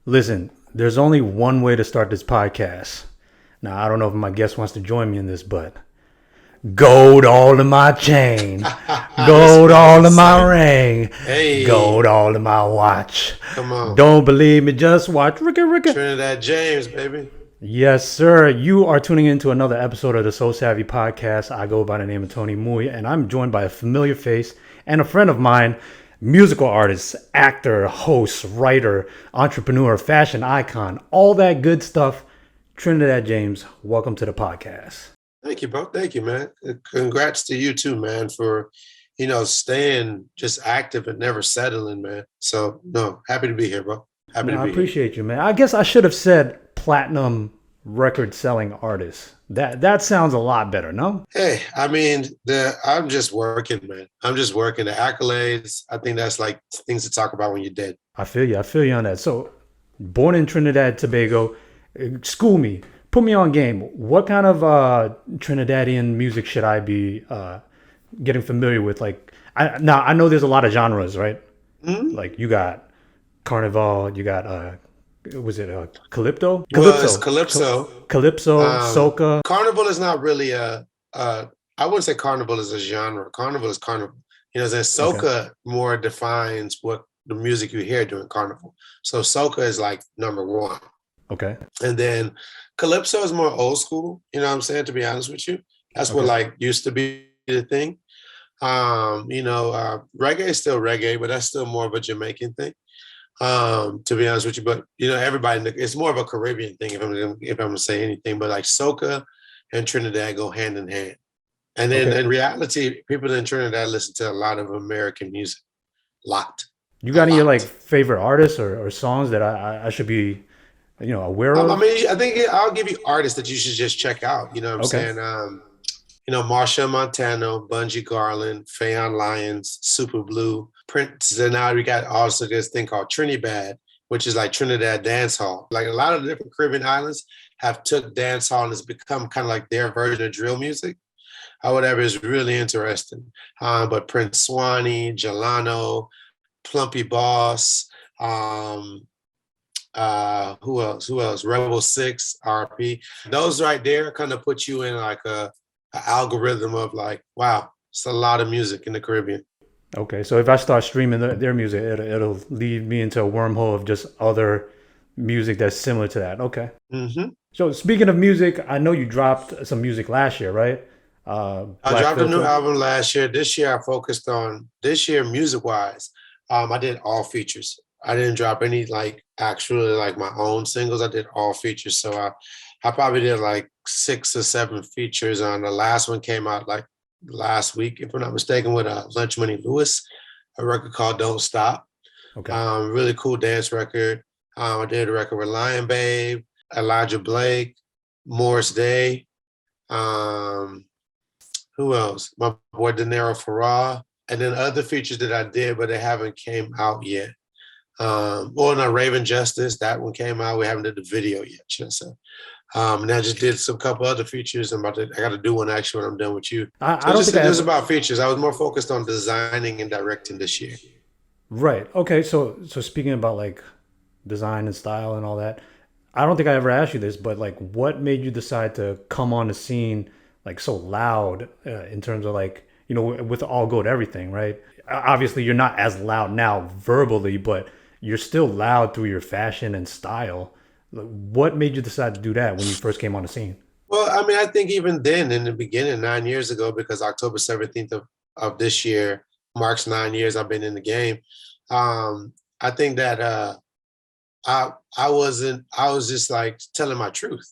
Listen, there's only one way to start this podcast. Now, I don't know if my guest wants to join me in this, but gold all in my chain, This gold man's all in my excited. ring, gold Hey, all in my watch. come on. Don't believe me, just watch. Ricka, Ricka. Trinidad James, baby. Yes, sir. You are tuning into another episode of the SoleSavy podcast. I go by the name of Tony Mui, and I'm joined by a familiar face and a friend of mine, musical artist, actor, host, writer, entrepreneur, fashion icon, all that good stuff. Trinidad James, welcome to the podcast. Thank you, bro. Thank you, man. Congrats to you too, man, for staying just active and never settling, man. So no, happy to be here, bro. Happy Man, to I be here. appreciate you, man. I guess I should have said platinum record selling artist. That sounds a lot better, no? Hey, I mean, I'm just working, man. I'm just working. The accolades, I think that's like things to talk about when you're dead. I feel you. I feel you on that. So, born in Trinidad, Tobago, school me, put me on game. What kind of Trinidadian music should I be getting familiar with? Like, now I know there's a lot of genres, right? Mhm. Like you got Carnival, you got was it Calypso? Well, it's Calypso. Calypso, Soca. Carnival is not really I wouldn't say carnival is a genre. Carnival is carnival. Then Okay, soca more defines what the music you hear during carnival. So soca is like number one. okay, And then calypso is more old school, you know what I'm saying, to be honest with you. That's what okay. like used to be the thing. Reggae is still reggae, but that's still more of a Jamaican thing. To be honest with you. But everybody, it's more of a Caribbean thing if I'm gonna say anything. But like soca and Trinidad go hand in hand. And then Okay. in reality, people in Trinidad listen to a lot of American music. Lot, You a got any like lot. favorite artists or songs that I should be, aware I of? mean, I think I'll give you artists that you should just check out. You know what I'm Okay. saying? Marsha Montano, Bungie Garland, Fayon Lyons, Super Blue, Prince. And now we got also this thing called Trinidad, which is like Trinidad dance hall. Like a lot of the different Caribbean islands have took dance hall and it's become kind of like their version of drill music or whatever is really interesting. But Prince Swanee, Jelano, Plumpy Boss, who else? Who else? Rebel Six, RP. Those right there kind of put you in like a algorithm of like, wow, it's a lot of music in the Caribbean. Okay, so if I start streaming their music, it'll lead me into a wormhole of just other music that's similar to that. Okay. Mm-hmm. So speaking of music, I know you dropped some music last year, right? I Black dropped a new Filter. album last year. This year I focused on this year music wise. I did all features. I didn't drop any like actually like my own singles. I did all features. So I probably did like 6 or 7 features on the last one came out like last week, if I'm not mistaken, with Lunch Money Lewis, a record called Don't Stop. Okay. Really cool dance record. I did a record with Lion Babe, Elijah Blake, Morris Day. Um, who else? My boy De Niro Farrar, and then other features that I did, but they haven't came out yet. No, Raven Justice, that one came out. We haven't did the video yet, should I say. And I just did some couple other features. I got to do one actually when I'm done with you. I So don't just think I it was ever. about features. I was more focused on designing and directing this year. Right. Okay. So speaking about like design and style and all that, I don't think I ever asked you this, but like, what made you decide to come on the scene like so loud in terms of like with all gold everything, right? Obviously, you're not as loud now verbally, but you're still loud through your fashion and style. Like, what made you decide to do that when you first came on the scene? Well, I mean, I think even then in the beginning, 9 years ago, because October 17th of this year marks 9 years I've been in the game. I think that I was just like telling my truth.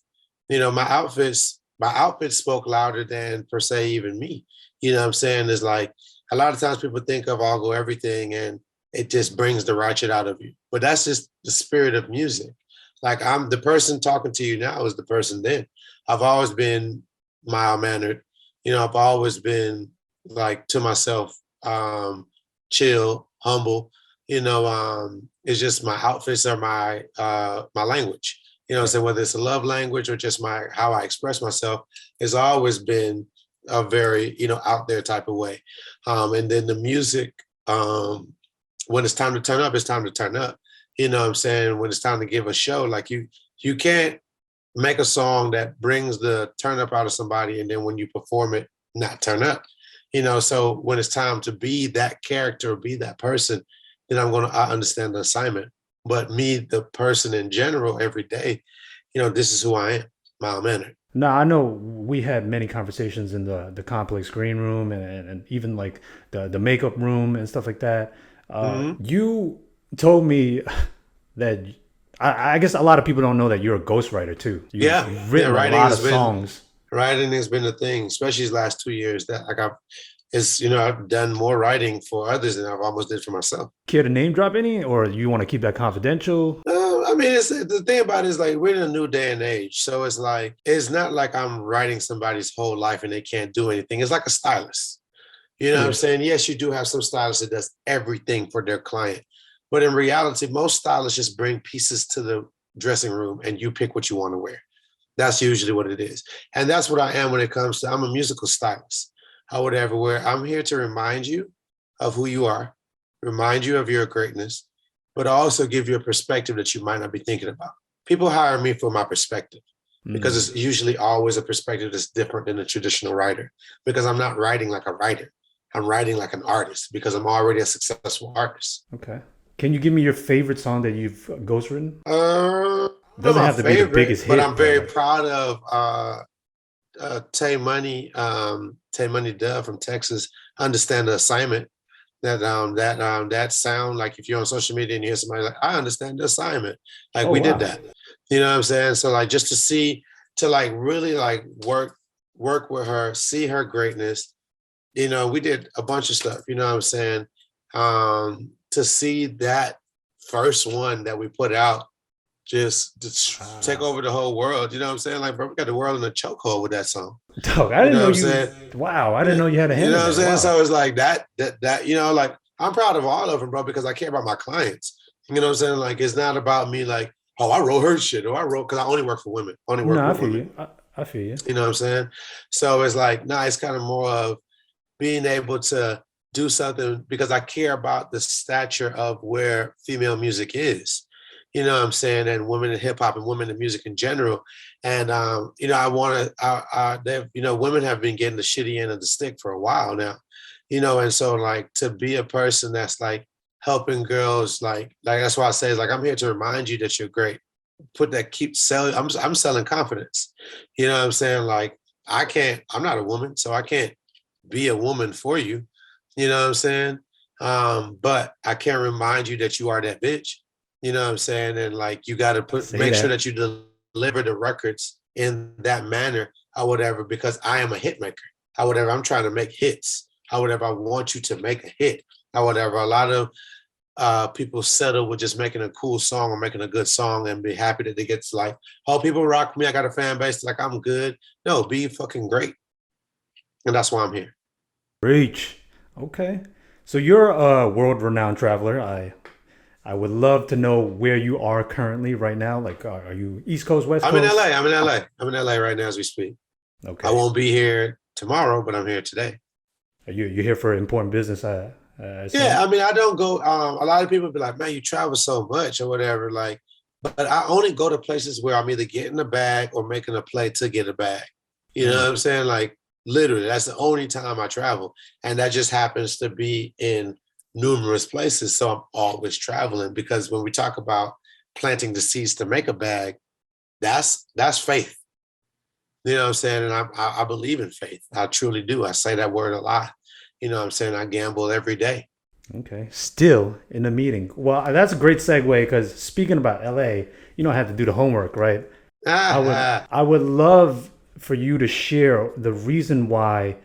My outfits spoke louder than per se even me. You know what I'm saying? Is like a lot of times people think of I'll go everything and it just brings the ratchet out of you. But that's just the spirit of music. Like I'm the person talking to you now is the person then. I've always been mild mannered. I've always been like to myself, chill, humble. It's just my outfits are my language. Right. So whether it's a love language or just my how I express myself, it's always been a very out there type of way. And then the music, when it's time to turn up, it's time to turn up. You know what I'm saying? When it's time to give a show, like you can't make a song that brings the turn up out of somebody, and then when you perform it, not turn up. You know, so when it's time to be that character, be that person, then I understand the assignment. But me, the person in general, every day, you know, this is who I am, mild mannered. No, I know we had many conversations in the complex green room and even like the makeup room and stuff like that. Hmm. You told me that I guess a lot of people don't know that you're a ghostwriter too. Yeah, You've yeah. written a lot of songs. Writing has been a thing, especially these last 2 years. That like I've done more writing for others than I've almost did for myself. Care to name drop any, or you want to keep that confidential? I mean, it's the thing about it is like we're in a new day and age, so it's like it's not like I'm writing somebody's whole life and they can't do anything. It's like a stylist. You know what I'm Yeah. saying? Yes, you do have some stylists that does everything for their client, but in reality, most stylists just bring pieces to the dressing room and you pick what you want to wear. That's usually what it is, and that's what I am when it comes to. I'm a musical stylist. I would ever wear. I'm here to remind you of who you are, remind you of your greatness, but also give you a perspective that you might not be thinking about. People hire me for my perspective because Mm, it's usually always a perspective that's different than a traditional writer because I'm not writing like a writer. I'm writing like an artist because I'm already a successful artist. okay. Can you give me your favorite song that you've ghostwritten? It Not doesn't my have to be the favorite, biggest but I'm hit, but very like, proud of Tay Money Dove from Texas. Understand the assignment. That sound like if you're on social media and you hear somebody like, I understand the assignment. Like oh we did wow. that. You know what I'm saying? So like just to see to like really like work with her, see her greatness. You know, we did a bunch of stuff, you know what I'm saying? To see that first one that we put out just take Wow. over the whole world, you know what I'm saying? Like, bro, we got the world in a chokehold with that song. Dog, I You didn't know know what I'm you. saying? Wow, I didn't Yeah, know you had a you hand know in what I'm that. saying? Wow. So it's like that, you know, like I'm proud of all of them, bro, because I care about my clients. You know what I'm saying? Like it's not about me like, oh, I wrote her shit, or I wrote because I only work for women, only work No, I with feel women. you. I feel you. You know what I'm saying? So it's like, nah, it's kind of more of being able to do something because I care about the stature of where female music is. You know what I'm saying? And women in hip hop and women in music in general. And you know, I want to. You know, women have been getting the shitty end of the stick for a while now. You know, and so like to be a person that's like helping girls, like that's why I say like I'm here to remind you that you're great. Put that keep selling. I'm selling confidence. You know what I'm saying? Like I can't. I'm not a woman, so I can't be a woman for you. You know what I'm saying? But I can remind you that you are that bitch. You know what I'm saying? And like you got to Say make sure that. that you deliver the records in that manner or whatever, because I am a hit maker. Or whatever. I'm trying to make hits. Or whatever. I want you to make a hit. Or whatever. A lot of people settle with just making a cool song or making a good song and be happy that they get to like, oh, people rock me. I got a fan base. Like I'm good. No, be fucking great. And that's why I'm here. Reach. Okay. So you're a world-renowned traveler. I would love to know where you are currently right now. Like, are you East Coast, West I'm in LA. Coast? I'm in LA. I'm in LA right now as we speak. I Okay. won't be here tomorrow, but I'm here today. Are you here for important business? I Yeah, assume. I mean, I don't go. A lot of people be like, "Man, you travel so much or whatever." Like, but I only go to places where I'm either getting a bag or making a play to get a bag. You know Mm. what I'm saying? Like, literally, that's the only time I travel, and that just happens to be in numerous places. So I'm always traveling because when we talk about planting the seeds to make a bag, that's faith. You know what I'm saying? And I believe in faith. I truly do. I say that word a lot. You know what I'm saying? I gamble every day. Okay. Still in a meeting. Well, that's a great segue because speaking about LA, you know I have to do the homework, right? Ah, I would love for you to share the reason why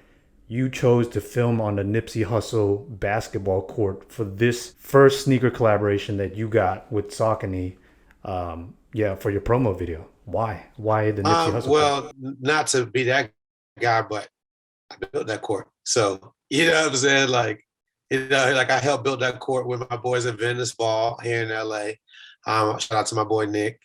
you chose to film on the Nipsey Hussle basketball court for this first sneaker collaboration that you got with Saucony. Yeah, for your promo video. Why? Why the Nipsey Hussle court? well, not to be that guy, but I built that court. So, you know what I'm saying? Like, you know, like I helped build that court with my boys at Venice Ball here in LA. Shout out to my boy Nick.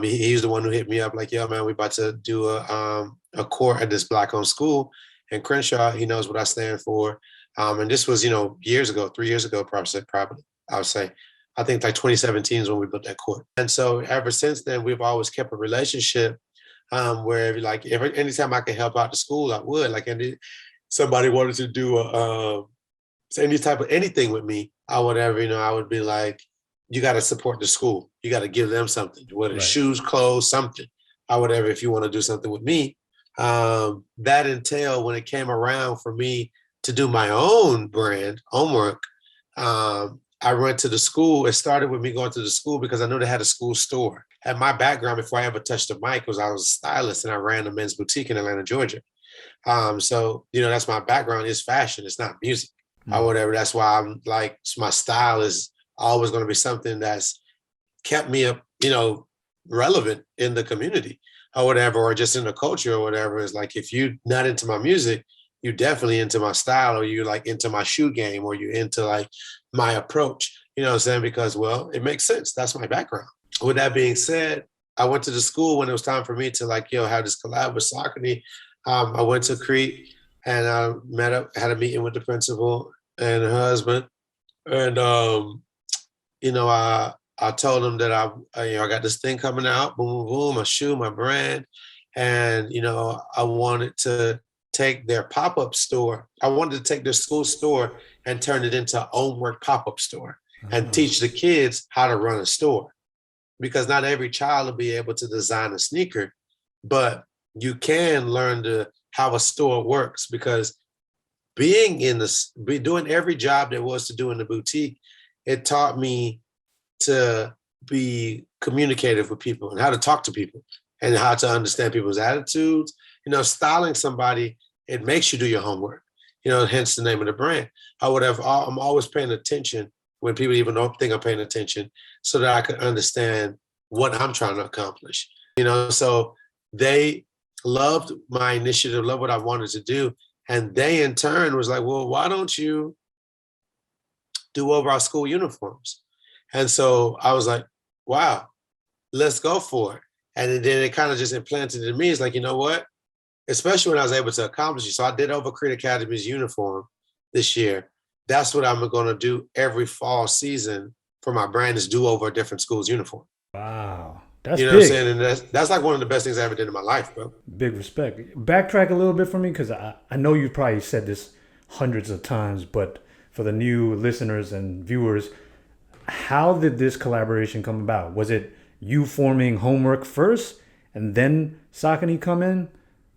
He's the one who hit me up like, yo, man, we about to do a court at this black owned school in Crenshaw. He knows what I stand for. And this was, you know, years ago, 3 years ago, probably I would say. I think like 2017 is when we built that court. And so ever since then, we've always kept a relationship where like anytime I could help out the school, I would. Like somebody wanted to do any type of anything with me, I would ever, I would be like, you got to support the school. You got to give them something, whether it's shoes, clothes, something. I would ever, if you want to do something with me. That entailed when it came around for me to do my own brand, Hommewrk. I went to the school. It started with me going to the school because I knew they had a school store. And my background before I ever touched the mic was I was a stylist and I ran a men's boutique in Atlanta, Georgia. So, that's my background is fashion. It's not music or whatever. That's why I'm like, my style is always going to be something that's kept me up, relevant in the community or whatever, or just in the culture or whatever. It's like, if you're not into my music, you definitely into my style, or you like into my shoe game, or you into like my approach, you know what I'm saying? Because, well, it makes sense. That's my background. With that being said, I went to the school when it was time for me to like, have this collab with Saucony. I went to Crete and I had a meeting with the principal and her husband. And, I told them that I got this thing coming out, boom, boom, boom, my shoe, my brand. And, I wanted to take their pop-up store. I wanted to take their school store and turn it into a Hommewrk pop-up store and teach the kids how to run a store. Because not every child will be able to design a sneaker, but you can learn how a store works, because doing every job there was to do in the boutique, it taught me to be communicative with people and how to talk to people and how to understand people's attitudes. Styling somebody, it makes you do your homework, hence the name of the brand. I'm always paying attention when people even don't think I'm paying attention, so that I can understand what I'm trying to accomplish. So they loved my initiative, loved what I wanted to do. And they in turn was like, well, why don't you do over our school uniforms? And so I was like, wow, let's go for it. And then it kind of just implanted in me. It's like, you know what? Especially when I was able to accomplish it. So I did over Crete Academy's uniform this year. That's what I'm going to do every fall season for my brand, is do over a different school's uniform. Wow. That's big. What I'm saying? And that's like one of the best things I ever did in my life, bro. Big respect. Backtrack a little bit for me, because I know you probably said this hundreds of times, but for the new listeners and viewers, how did this collaboration come about? Was it you forming Hommewrk first and then Saucony come in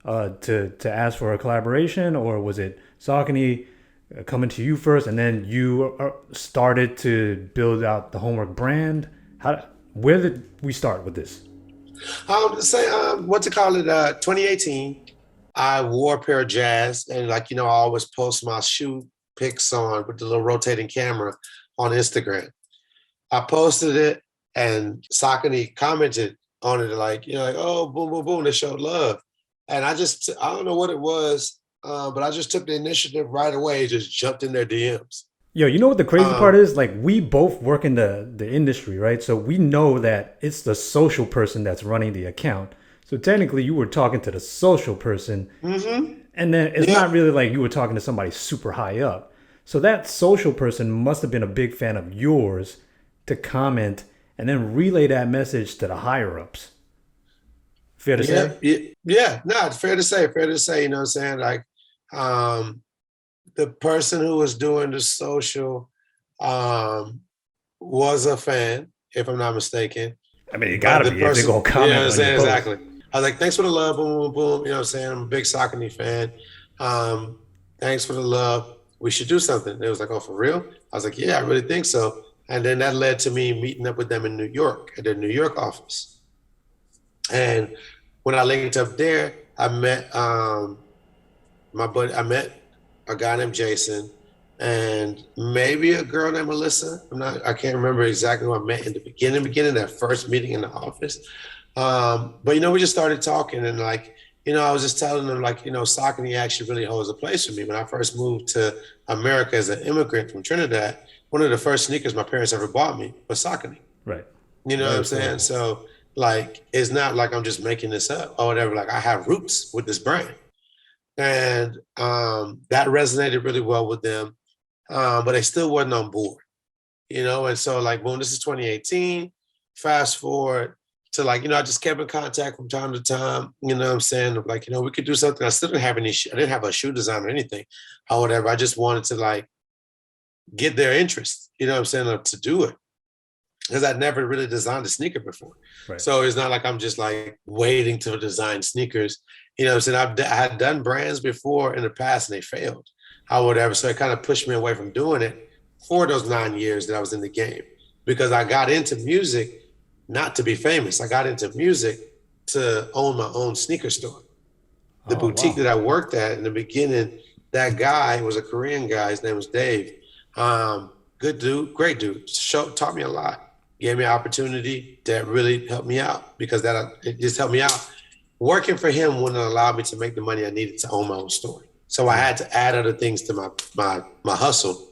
to ask for a collaboration, or was it Saucony coming to you first and then you started to build out the Hommewrk brand? Where did we start with this? 2018, I wore a pair of Jazz, and I always post my shoe pics on with the little rotating camera on Instagram. I posted it, and Saucony commented on it like, oh, boom, boom, boom. They showed love. And I don't know what it was, but I just took the initiative right away, just jumped in their DMs. Yo, you know what the crazy part is? Like, we both work in the industry, right? So we know that it's the social person that's running the account. So technically you were talking to the social person. Mm-hmm. And then it's not really like you were talking to somebody super high up. So that social person must have been a big fan of yours to comment and then relay that message to the higher ups. Fair to say? Yeah. No, fair to say. You know what I'm saying? Like, the person who was doing the social was a fan, if I'm not mistaken. I mean, it gotta be. If they're gonna comment, you know what I'm saying? Exactly. I was like, thanks for the love, boom, boom, boom. You know what I'm saying? I'm a big Saucony fan. Thanks for the love. We should do something. It was like, oh, for real? I was like, yeah, I really think so. And then that led to me meeting up with them in New York, at their New York office. And when I linked up there, I met I met a guy named Jason and maybe a girl named Melissa. I can't remember exactly who I met in the beginning, that first meeting in the office. But, we just started talking, and like, I was just telling them like, Saucony actually really holds a place for me. When I first moved to America as an immigrant from Trinidad, one of the first sneakers my parents ever bought me was Saucony. Right. You know what I'm saying? So like, it's not like I'm just making this up or whatever. Like, I have roots with this brand. And that resonated really well with them. But they still wasn't on board. And so like, boom, this is 2018. Fast forward to like, I just kept in contact from time to time, you know what I'm saying? Of like, we could do something. I still didn't have I didn't have a shoe design or anything or whatever. I just wanted to like get their interest, you know what I'm saying, to do it. Because I'd never really designed a sneaker before. Right. So it's not like I'm just like waiting to design sneakers. You know what I'm saying? I had done brands before in the past and they failed or whatever. So it kind of pushed me away from doing it for those 9 years that I was in the game. Because I got into music not to be famous. I got into music to own my own sneaker store. The boutique that I worked at in the beginning, that guy was a Korean guy. His name was Dave. Good dude, great dude. Taught me a lot. Gave me an opportunity that really helped me out because it just helped me out. Working for him wouldn't allow me to make the money I needed to own my own store. So I had to add other things to my hustle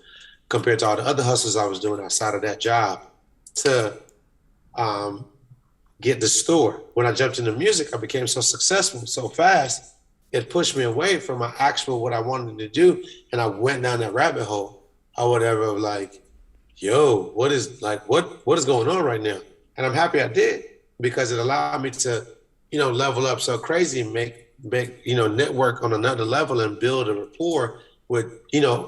compared to all the other hustles I was doing outside of that job to get the store. When I jumped into music, I became so successful so fast, it pushed me away from my actual what I wanted to do. And I went down that rabbit hole or whatever of like, yo, what is going on right now? And I'm happy I did because it allowed me to, level up so crazy and make network on another level and build a rapport with,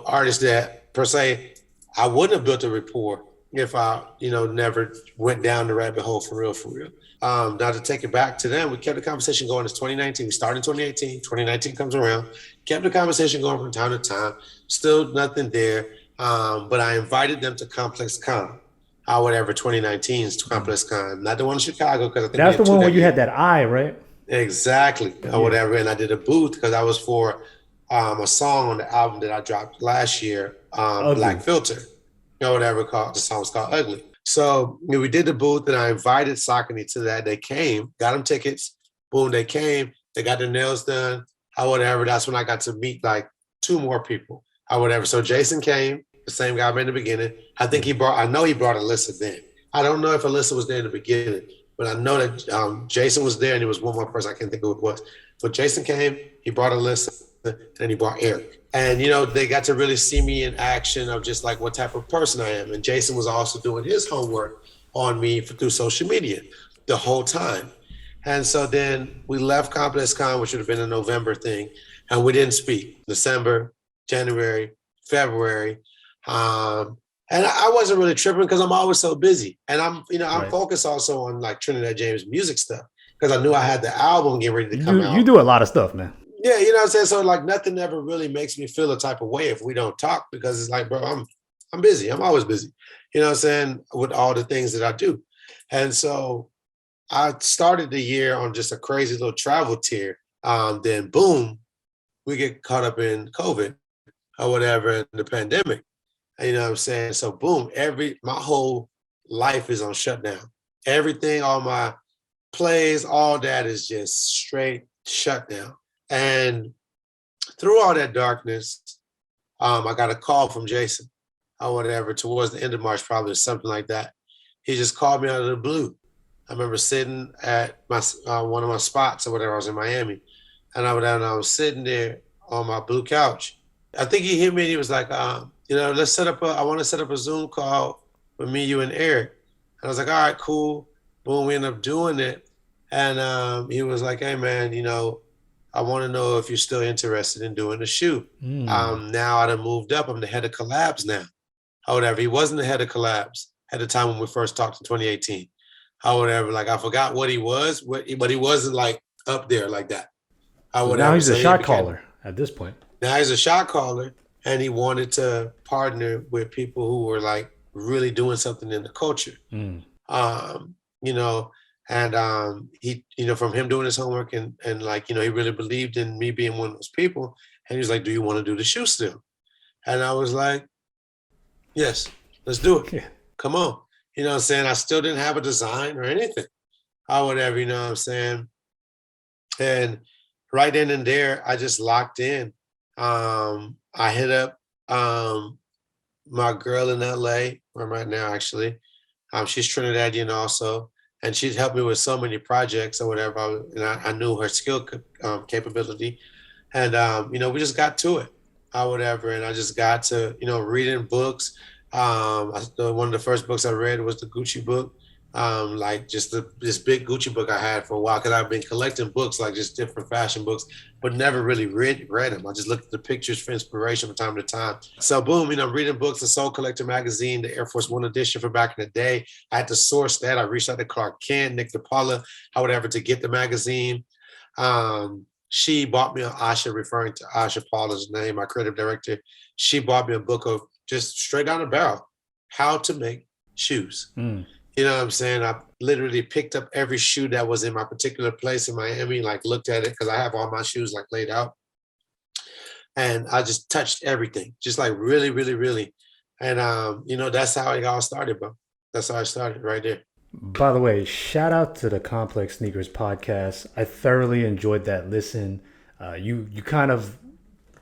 artists that per se, I wouldn't have built a rapport if I, never went down the rabbit hole for real. Now to take it back to them, we kept the conversation going. It's 2019. We started in 2018. 2019 comes around. Kept the conversation going from time to time. Still nothing there. But I invited them to Complex Con, or whatever 2019's Complex Con, not the one in Chicago because I think that's the one where you had that eye, right? Exactly, or whatever. And I did a booth because I was for a song on the album that I dropped last year, Black Filter, or whatever called. The song was called Ugly. So we did the booth and I invited Saucony to that. They came, got them tickets. Boom, they came. They got their nails done, or whatever. That's when I got to meet like 2 more people, or whatever. So Jason came, the same guy I met in the beginning. I know he brought Alyssa then. I don't know if Alyssa was there in the beginning, but I know that Jason was there and there was one more person. I can't think of who it was. But Jason came, he brought Alyssa, and he brought Eric. And, they got to really see me in action of just like what type of person I am. And Jason was also doing his homework on me through social media the whole time. And so then we left Complex Con, which would have been a November thing, and we didn't speak. December, January, February. And I wasn't really tripping because I'm always so busy. And I'm focused also on like Trinidad James music stuff because I knew I had the album getting ready to come out. You do a lot of stuff, man. Yeah, you know what I'm saying? So like nothing ever really makes me feel a type of way if we don't talk because it's like, bro, I'm busy. I'm always busy. You know what I'm saying? With all the things that I do. And so I started the year on just a crazy little travel tier. Then boom, we get caught up in COVID or whatever in the pandemic. You know what I'm saying? So boom, my whole life is on shutdown. Everything, all my plays, all that is just straight shutdown. And through all that darkness, I got a call from Jason or whatever towards the end of March, probably something like that. He just called me out of the blue. I remember sitting at my one of my spots or whatever. I was in Miami, and I was sitting there on my blue couch. I think he hit me and he was like, I want to set up a Zoom call with me, you, and Eric. And I was like, all right, cool. Boom, we ended up doing it. And he was like, hey, man, I want to know if you're still interested in doing the shoot. Now I done moved up. I'm the head of collabs now. Or whatever. He wasn't the head of collabs at the time when we first talked in 2018. Or whatever. Like, I forgot what he was, but he wasn't like up there like that. So now he's a shot caller at this point. Now he's a shot caller, and he wanted to partner with people who were like really doing something in the culture. And he, from him doing his homework and like, he really believed in me being one of those people. And he was like, do you want to do the shoe still? And I was like, yes, let's do it. Yeah. Come on. You know what I'm saying? I still didn't have a design or anything or whatever, you know what I'm saying? And right then and there, I just locked in. I hit up my girl in LA, where I'm at now, actually. She's Trinidadian also. And she'd helped me with so many projects or whatever. And I knew her skill capability. And, we just got to it or whatever. And I just got to, reading books, One of the first books I read was the Gucci book. Like just this big Gucci book I had for a while because I've been collecting books, like just different fashion books, but never really read them. I just looked at the pictures for inspiration from time to time. So boom, you know, reading books, the Soul Collector magazine, the Air Force One edition from back in the day. I had to source that. I reached out to Clark Kent, Nick DePaula, however, to get the magazine. She bought me Asha, referring to Asha Paula's name, my creative director. She bought me a book of just straight down the barrel, how to make shoes. Mm. You know what I'm saying? I literally picked up every shoe that was in my particular place in Miami, like looked at it because I have all my shoes like laid out. And I just touched everything, just like really, really, really. And you know, that's how it all started, bro. That's how I started right there. By the way, shout out to the Complex Sneakers podcast. I thoroughly enjoyed that listen. You kind of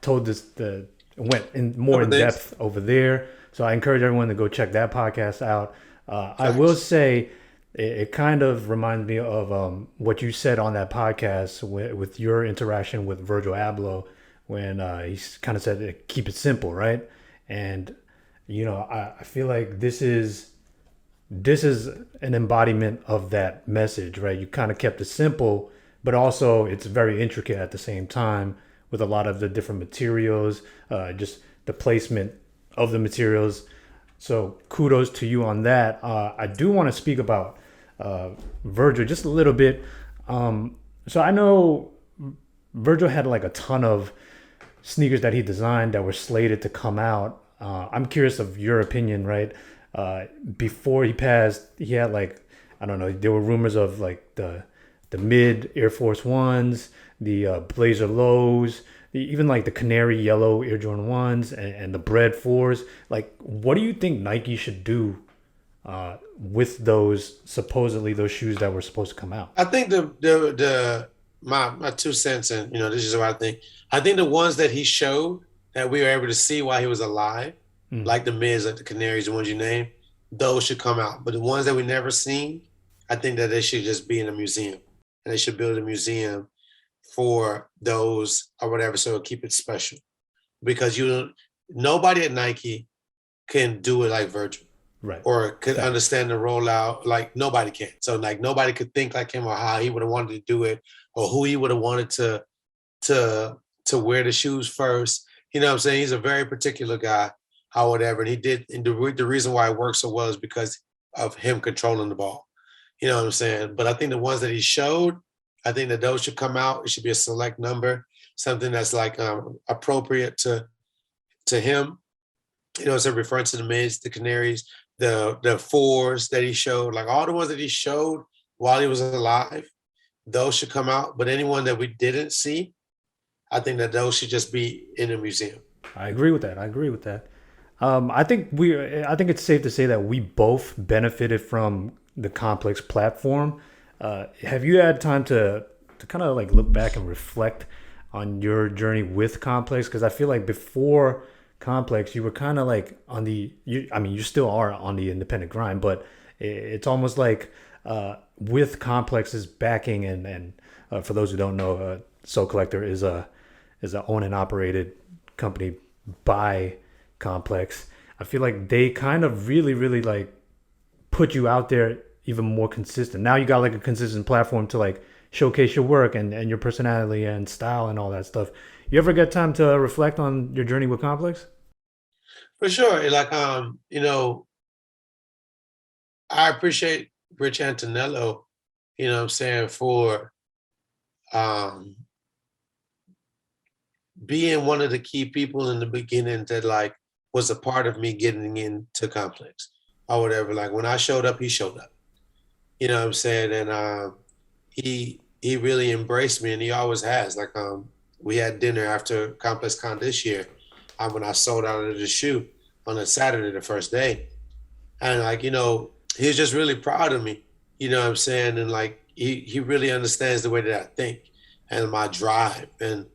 told this the went in more Couple in things. depth over there. So I encourage everyone to go check that podcast out. I will Facts. say it kind of reminds me of what you said on that podcast with your interaction with Virgil Abloh when he kind of said keep it simple, right? And you know, I feel like this is an embodiment of that message, right? You kind of kept it simple, but also it's very intricate at the same time with a lot of the different materials, just the placement of the materials. So kudos to you on that. I do want to speak about Virgil just a little bit. So I know Virgil had like a ton of sneakers that he designed that were slated to come out. I'm curious of your opinion, right? Before he passed, he had like I don't know. There were rumors of like the mid Air Force Ones, the Blazer Lows, even like the canary yellow Air Jordan Ones, and the Bread Fours. Like, what do you think Nike should do with those supposedly those shoes that were supposed to come out? I think the my 2 cents, and you know, this is what I think. I think the ones that he showed that we were able to see while he was alive, Mm, like the mids, like the canaries, the ones you named, those should come out. But the ones that we never seen, I think that they should just be in a museum, and they should build a museum for those or whatever, so it'll keep it special. Because nobody at Nike can do it like Virgil right. or could Facts. understand the rollout like nobody can. So like nobody could think like him or how he would have wanted to do it or who he would have wanted to to wear the shoes first. You know what I'm saying? He's a very particular guy, how whatever. And he did, and the reason why it worked so well is because of him controlling the ball. You know what I'm saying? But I think the ones that he showed, I think that those should come out. It should be a select number, something that's like appropriate to him. You know, so referring to the mids, the canaries, the fours that he showed, like all the ones that he showed while he was alive, those should come out. But anyone that we didn't see, I think that those should just be in a museum. I agree with that. I agree with that. I think it's safe to say that we both benefited from the Complex platform. Have you had time to kind of like look back and reflect on your journey with Complex? Because I feel like before Complex, you were kind of like I mean, you still are on the independent grind, but it's almost like with Complex's backing and for those who don't know, Soul Collector is a owned and operated company by Complex. I feel like they kind of really like put you out there even more consistent. Now you got like a consistent platform to like showcase your work and your personality and style and all that stuff. You ever get time to reflect on your journey with Complex? For sure. Like you know, I appreciate Rich Antonello, you know what I'm saying, for um being one of the key people in the beginning that like was a part of me getting into Complex or whatever. Like when I showed up, he showed up. You know what I'm saying? And he really embraced me and he always has. Like we had dinner after Complex Con this year when I sold out of the shoe on a Saturday, the first day. And like, you know, he was just really proud of me. You know what I'm saying? And like he really understands the way that I think and my drive and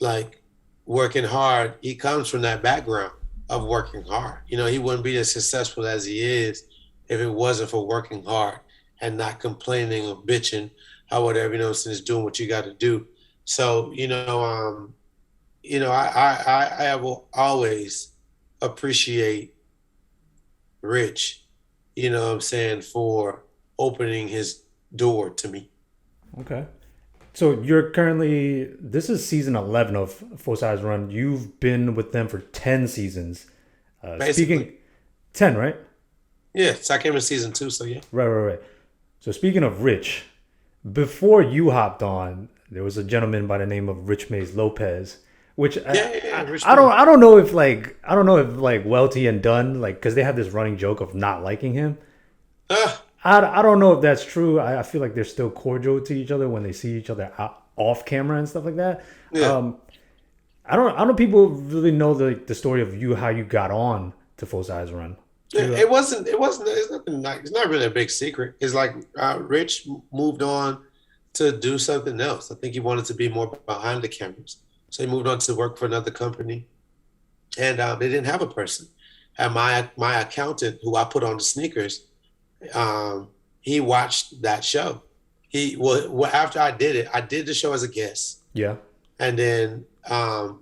like working hard. He comes from that background of working hard. You know, he wouldn't be as successful as he is if it wasn't for working hard and not complaining or bitching or whatever, you know, since doing what you got to do. So, you know, I will always appreciate Rich, you know what I'm saying, for opening his door to me. Okay. So you're currently, this is season 11 of Full Size Run. You've been with them for 10 seasons. Basically. Speaking 10, right? Yeah, so I came in season 2, so yeah. Right. So speaking of Rich, before you hopped on, there was a gentleman by the name of Rich Mays Lopez, which Yeah, Rich I don't Man. I don't know if like I don't know if like Welty and Dunn like because they have this running joke of not liking him. Uh, I don't know if that's true. I feel like they're still cordial to each other when they see each other off camera and stuff like that. yeah. I don't know if people really know the story of you how you got on to Full Size Run. Yeah, You, it's nothing like, it's not really a big secret. It's like Rich moved on to do something else. I think he wanted to be more behind the cameras. So he moved on to work for another company, and they didn't have a person. And my accountant, who I put on the sneakers, he watched that show. After I did it, I did the show as a guest, yeah, and then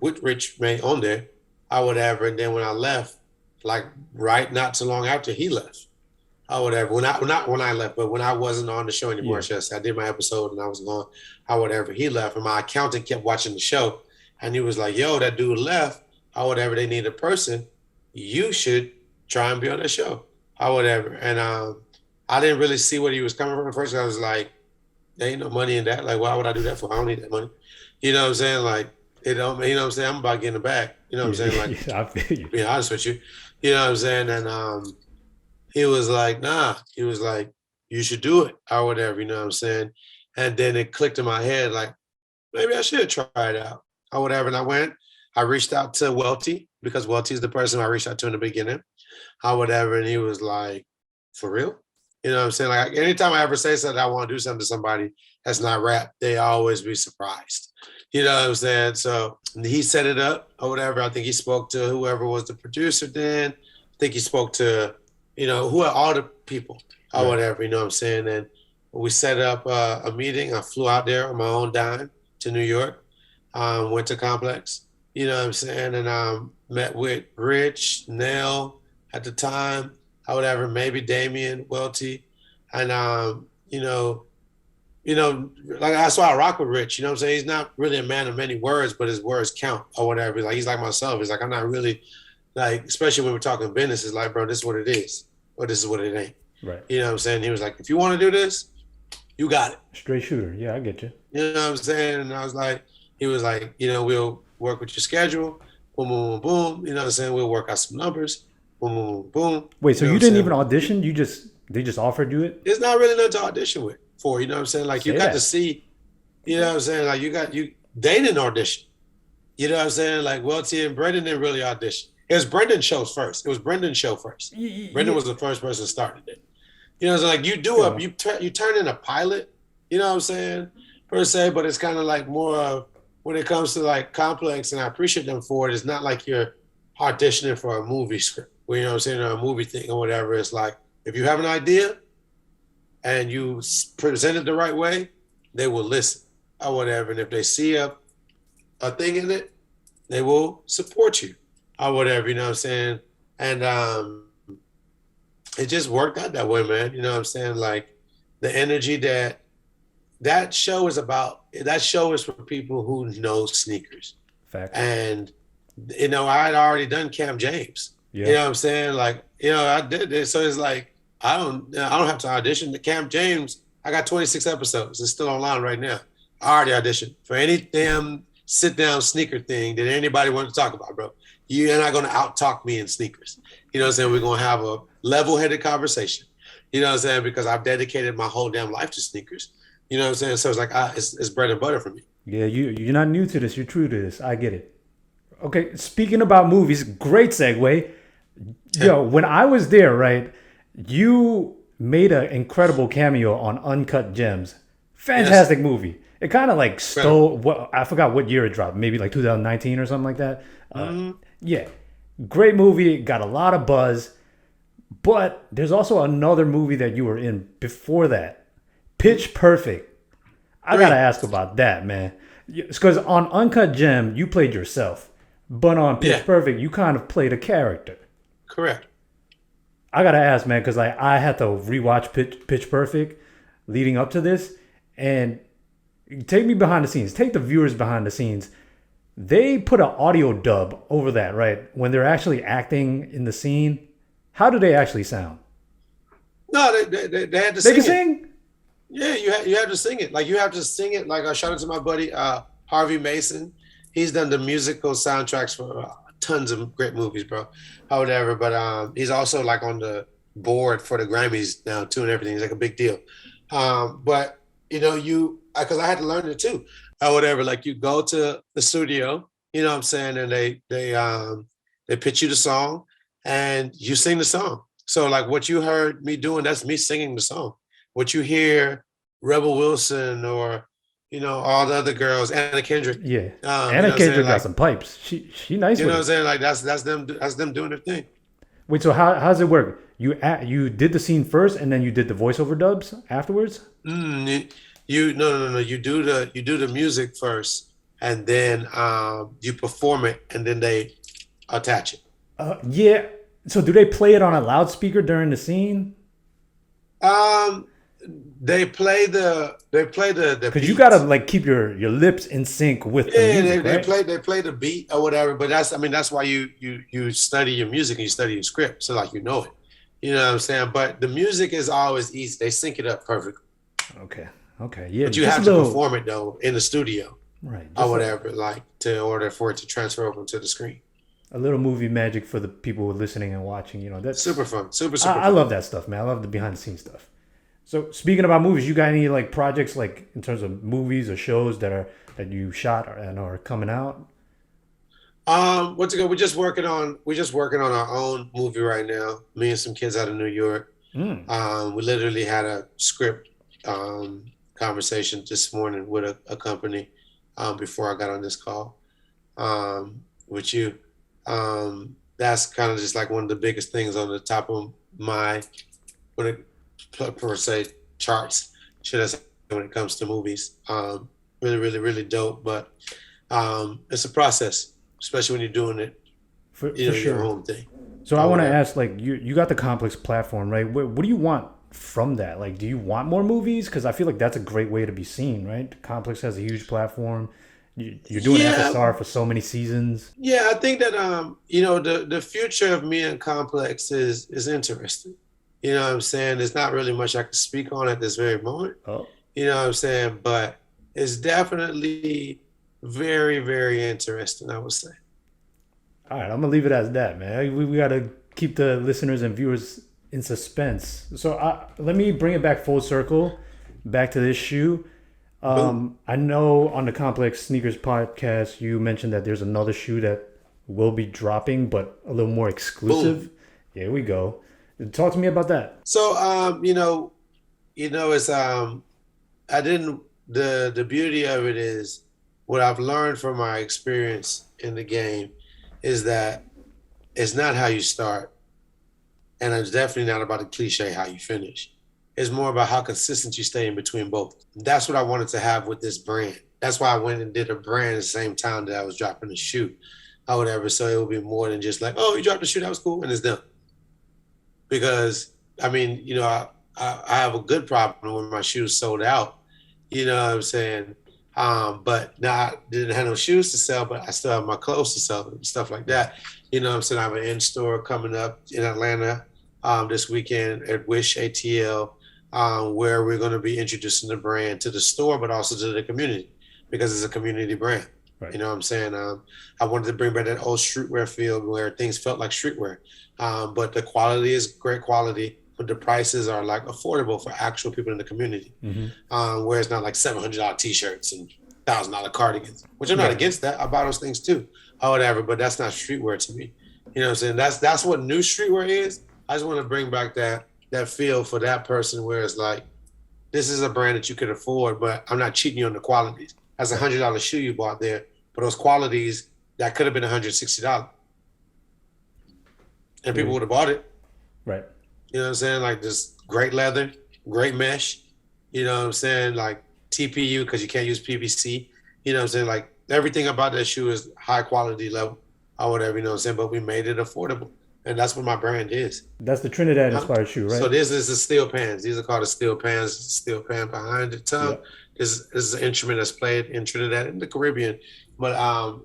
with Rich May on there, or whatever. And then when I left, like right not too long after he left, or whatever. When I not when I left, but when I wasn't on the show anymore, yeah. I did my episode and I was gone, or whatever. He left, and my accountant kept watching the show, and he was like, "Yo, that dude left, or whatever. They need a person. You should try and be on the show, or whatever." And I didn't really see what he was coming from at first. I was like, there ain't no money in that. Like, why would I do that for? I don't need that money. You know what I'm saying? Like, it don't, you know what I'm saying? I'm about getting it back. You know what I'm saying? Like, I feel you. being honest with you. You know what I'm saying? And he was like, nah. He was like, you should do it or whatever. You know what I'm saying? And then it clicked in my head, like, maybe I should try it out or whatever. And I went. I reached out to Welty because Welty's the person I reached out to in the beginning or whatever. And he was like, for real? You know what I'm saying? Like anytime I ever say something, I want to do something to somebody that's not rap, they always be surprised. You know what I'm saying? So he set it up or whatever. I think he spoke to whoever was the producer then. I think he spoke to, who are all the people or Right. whatever, you know what I'm saying? And we set up a meeting. I flew out there on my own dime to New York, went to Complex, you know what I'm saying? And met with Rich, Nell at the time, or whatever, maybe Damien, Welty. And, like that's why I rock with Rich. You know what I'm saying? He's not really a man of many words, but his words count or whatever. Like he's like myself. He's like, I'm not really like, especially when we're talking business, it's like, bro, this is what it is, or this is what it ain't. Right. You know what I'm saying? He was like, if you want to do this, you got it. Straight shooter. Yeah, I get you. You know what I'm saying? And I was like, he was like, we'll work with your schedule. Boom, boom, boom, boom. You know what I'm saying? We'll work out some numbers. Boom, boom, boom, boom. Wait, so You know you what I'm didn't saying? even audition? They just offered you it? It's not really nothing to audition with for, you know what I'm saying? Like you Say got to that. see, you know what I'm saying? Like they didn't audition. You know what I'm saying? Like Welty and Brendan didn't really audition. It was Brendan's show first. It was Brendan's show first. Brendan Yeah. was the first person that started it. You know, it's like you turn in a pilot, you know what I'm saying, per se, but it's kind of like more of when it comes to like Complex, and I appreciate them for it. It's not like you're auditioning for a movie script, where, you know what I'm saying, or a movie thing or whatever. It's like if you have an idea and you present it the right way, they will listen or whatever. And if they see a thing in it, they will support you or whatever, you know what I'm saying? And it just worked out that way, man. You know what I'm saying? Like the energy that show is about, that show is for people who know sneakers. Fact. And, I had already done Cam James. Yeah. You know what I'm saying? Like, I did it. So it's like, I don't have to audition. The Cam James, I got 26 episodes. It's still online right now. I already auditioned for any damn sit down sneaker thing that anybody wants to talk about, bro. You're not going to out talk me in sneakers. You know what I'm saying? We're going to have a level headed conversation. You know what I'm saying? Because I've dedicated my whole damn life to sneakers. You know what I'm saying? So it's like, it's bread and butter for me. Yeah, you're not new to this. You're true to this. I get it. Okay, speaking about movies, great segue. Yo, when I was there, right, you made an incredible cameo on Uncut Gems. Fantastic movie. It kind of like stole what I forgot what year it dropped. Maybe like 2019 or something like that. Yeah, great movie. Got a lot of buzz. But there's also another movie that you were in before that, Pitch Perfect. I gotta ask about that, man. It's because on Uncut Gem you played yourself, but on Pitch Yeah. Perfect you kind of played a character. Correct. I gotta ask, man, because like I had to rewatch Pitch Perfect leading up to this, and take me behind the scenes. Take the viewers behind the scenes. They put an audio dub over that, right? When they're actually acting in the scene, how do they actually sound? No, they had to They can sing it. sing. Yeah, you have to sing it. Like you have to sing it. Like shout out to my buddy Harvey Mason. He's done the musical soundtracks for tons of great movies, bro. Or whatever. But he's also like on the board for the Grammys now too and everything. He's like a big deal. But you know, because I had to learn it too. Or whatever. Like you go to the studio, you know what I'm saying, and they pitch you the song and you sing the song. So like what you heard me doing, that's me singing the song. What you hear Rebel Wilson or all the other girls, Anna Kendrick. Yeah, You Anna know what I'm saying? Kendrick got Like, some pipes. She nice you with know what I'm it. saying? Like that's them doing their thing. Wait, so how does it work? You did the scene first, and then you did the voiceover dubs afterwards. No. You do the music first, and then you perform it, and then they attach it. Yeah. So do they play it on a loudspeaker during the scene? Um, they play the Because you gotta beats. like keep your lips in sync with the Yeah, they, music, they right? play they play the beat or whatever. But that's why you study your music and you study your script, so like you know it. You know what I'm saying? But the music is always easy. They sync it up perfectly. Okay. Okay. Yeah. But you Just a have to little. perform it though in the studio Right. or Just whatever, like to order for it to transfer over to the screen. a little movie magic for the people who are listening and watching. Super That's fun. Super, I, super I fun. love that stuff, man. I love the behind the scenes stuff. So speaking about movies, you got any like projects like in terms of movies or shows that you shot and are coming out? What's it go? We're just working on our own movie right now. Me and some kids out of New York. Mm. We literally had a script conversation this morning with a company before I got on this call with you. That's kind of just like one of the biggest things on the top of my when it per se charts. Should I say when it comes to movies? Really, really, really dope. But it's a process, especially when you're doing it, For your sure. own thing So I or want to whatever. ask, like, you got the Complex platform, right? What do you want from that? Like, do you want more movies? Because I feel like that's a great way to be seen, right? Complex has a huge platform. You're doing Yeah, FSR for so many seasons. yeah. I think that the future of me and Complex is interesting. You know what I'm saying? There's not really much I can speak on at this very moment. Oh, You know what I'm saying? But it's definitely very, very interesting, I would say. all right. I'm gonna leave it as that, man. We gotta keep the listeners and viewers in suspense. So let me bring it back full circle, back to this shoe. Boom. I know on the Complex Sneakers podcast, you mentioned that there's another shoe that will be dropping, but a little more Boom. exclusive. Here we go. Talk to me about that. So it's I didn't the beauty of it is what I've learned from my experience in the game is that it's not how you start, and it's definitely not about a cliche how you finish. It's more about how consistent you stay in between both. That's what I wanted to have with this brand. That's why I went and did a brand at the same time that I was dropping the shoe or whatever. So it would be more than just like, oh, you dropped the shoe, that was cool, and it's done. Because I mean, I have a good problem when my shoes sold out. You know what I'm saying? But now I didn't have no shoes to sell, but I still have my clothes to sell and stuff like Right. that. You know what I'm saying? I have an in-store coming up in Atlanta this weekend at Wish ATL, where we're going to be introducing the brand to the store, but also to the community because it's a community brand. Right. You know what I'm saying? I wanted to bring back that old streetwear feel where things felt like streetwear. But the quality is great quality, but the prices are like affordable for actual people in the community. Mm-hmm. Where it's not like $700 t-shirts and $1,000 cardigans, which I'm not Right. against that. I buy those things too, or whatever, but that's not streetwear to me. You know what I'm saying? That's what new streetwear is. I just want to bring back that feel for that person where it's like, this is a brand that you can afford, but I'm not cheating you on the qualities. That's a Right. $100 shoe you bought there, but those qualities that could have been $160, and Yeah. people would have bought it. Right. You know what I'm saying? Like this great leather, great mesh. You know what I'm saying? Like TPU because you can't use PVC. You know what I'm saying? Like everything about that shoe is high quality level or whatever. You know what I'm saying? But we made it affordable. and that's what my brand is. That's the Trinidad Huh? inspired shoe, So right? this is the steel pans. These are called the steel pans. Steel pan behind the tongue. Yep. This is an instrument that's played in Trinidad and the Caribbean. But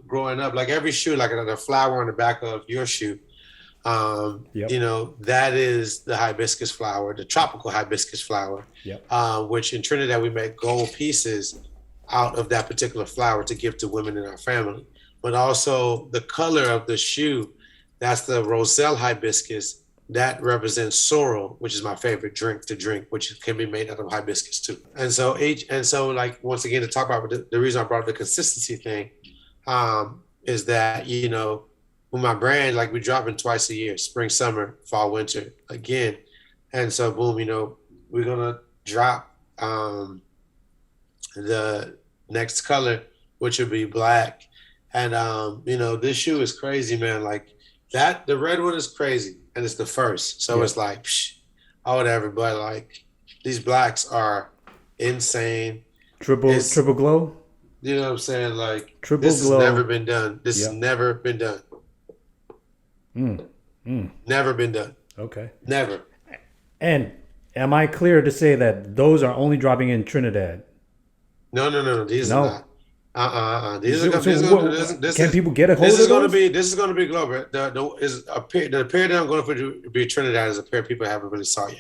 growing up, like every shoe, like the flower on the back of your shoe, Yep. that is the hibiscus flower, the tropical hibiscus flower, Yep. which in Trinidad we make gold pieces out of that particular flower to give to women in our family. But also the color of the shoe, that's the roselle hibiscus, that represents sorrel, which is my favorite drink to drink, which can be made out of hibiscus too. And so like once again to talk about the reason I brought up the consistency thing, is that with my brand, like we dropping twice a year, spring, summer, fall, winter again. And so boom, we're gonna drop the next color, which would be black. And this shoe is crazy, man. Like that, the red one is crazy, and it's the first. So Yep. it's like, whatever. But like these blacks are insane. It's Triple glow. you know what I'm saying? Like Triple this has never glow. been done. This has Yep. never been done. Mm. Mm. Never been done. Okay. Never. And am I clear to say that those are only dropping in Trinidad? No. These are No. not. These are So, gonna. so This, is gonna- what, this can is people get a hold this is of going to those? be this is going to be global. The pair that I'm going to be Trinidad is a pair people haven't really saw yet.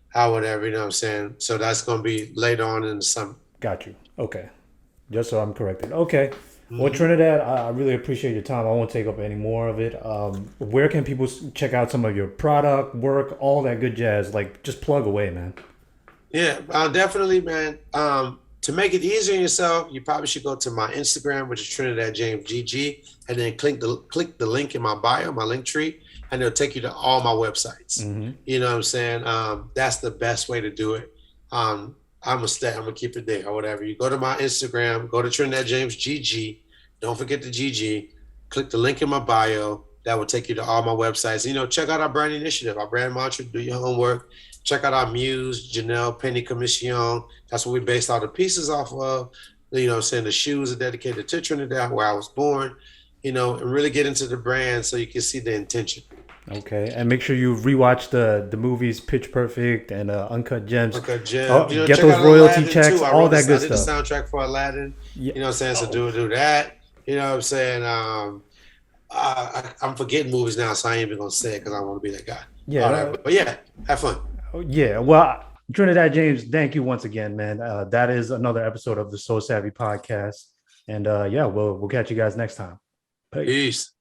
How whatever, you know what I'm saying. So that's going to be later on in the summer. Got you. Okay. Just so I'm corrected. Okay. Well, Mm-hmm. Trinidad, I really appreciate your time. I won't take up any more of it. Where can people check out some of your product, work, all that good jazz? Like, just plug away, man. Yeah, definitely, man. To make it easier on yourself, you probably should go to my Instagram, which is Trinidad James GG, and then click the link in my bio, my link tree, and it'll take you to all my websites. Mm-hmm. You know what I'm saying? That's the best way to do it. I'm gonna keep it there or whatever. You go to my Instagram, go to Trinidad James GG. Don't forget the GG. Click the link in my bio. That will take you to all my websites. Check out our brand initiative, our brand mantra. Do your homework. Check out our muse, Janelle Penny Commission. That's what we based all the pieces off of. What I'm saying? The shoes are dedicated to Trinidad, where I was born. And really get into the brand so you can see the intention. Okay. And make sure you rewatch the movies Pitch Perfect and Uncut Gems. Okay, Jim. Oh, get Check those out royalty Aladdin checks, too. all that good I did the stuff. soundtrack for Aladdin. Yeah. You know what I'm saying? So Oh, do that. You know what I'm saying? I'm forgetting movies now, so I ain't even gonna say it because I don't want to be that guy. yeah. All right, but yeah, have fun. Yeah. Well, Trinidad James, thank you once again, man. That is another episode of the Soul Savvy podcast. And yeah, we'll catch you guys next time. Peace. Peace.